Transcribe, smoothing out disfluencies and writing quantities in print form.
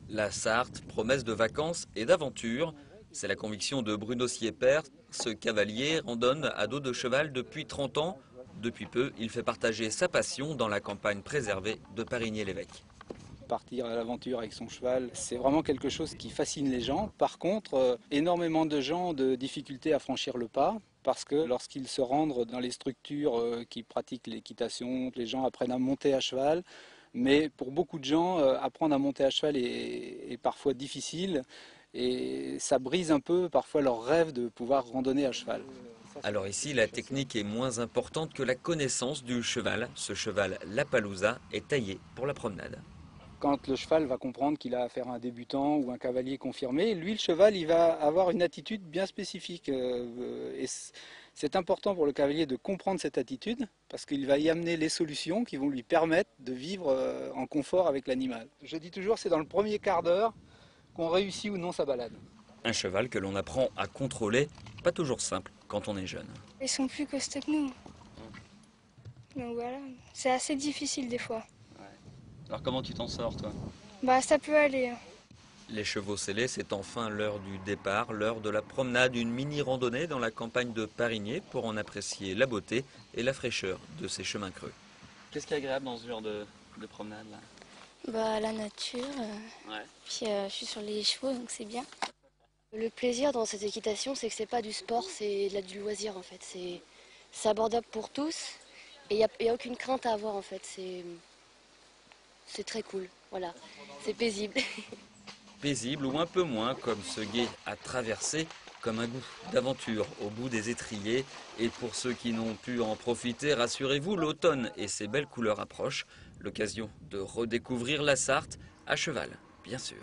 La Sarthe, promesse de vacances et d'aventure, c'est la conviction de Bruno Siepert. Ce cavalier randonne à dos de cheval depuis 30 ans. Depuis peu, il fait partager sa passion dans la campagne préservée de Parigné-l'Évêque. Partir à l'aventure avec son cheval, c'est vraiment quelque chose qui fascine les gens. Par contre, énormément de gens ont de difficultés à franchir le pas parce que lorsqu'ils se rendent dans les structures qui pratiquent l'équitation, les gens apprennent à monter à cheval. Mais pour beaucoup de gens, apprendre à monter à cheval est parfois difficile et ça brise un peu parfois leur rêve de pouvoir randonner à cheval. Alors ici, la technique est moins importante que la connaissance du cheval. Ce cheval Lapalooza est taillé pour la promenade. Quand le cheval va comprendre qu'il a affaire à un débutant ou un cavalier confirmé, lui, le cheval, il va avoir une attitude bien spécifique. Et c'est important pour le cavalier de comprendre cette attitude parce qu'il va y amener les solutions qui vont lui permettre de vivre en confort avec l'animal. Je dis toujours, c'est dans le premier quart d'heure qu'on réussit ou non sa balade. Un cheval que l'on apprend à contrôler, pas toujours simple quand on est jeune. Ils sont plus costauds que nous. Donc voilà, c'est assez difficile des fois. Alors comment tu t'en sors, toi? Bah ça peut aller. Les chevaux scellés, c'est enfin l'heure du départ, l'heure de la promenade, une mini-randonnée dans la campagne de Parigné pour en apprécier la beauté et la fraîcheur de ces chemins creux. Qu'est-ce qui est agréable dans ce genre de promenade là? Bah la nature, Ouais. puis je suis sur les chevaux donc c'est bien. Le plaisir dans cette équitation, c'est que c'est pas du sport, c'est du loisir en fait. C'est abordable pour tous et il n'y a aucune crainte à avoir en fait. C'est très cool, voilà. C'est paisible. Paisible ou un peu moins, comme ce gué à traverser, comme un goût d'aventure au bout des étriers. Et pour ceux qui n'ont pu en profiter, rassurez-vous, l'automne et ses belles couleurs approchent. L'occasion de redécouvrir la Sarthe à cheval, bien sûr.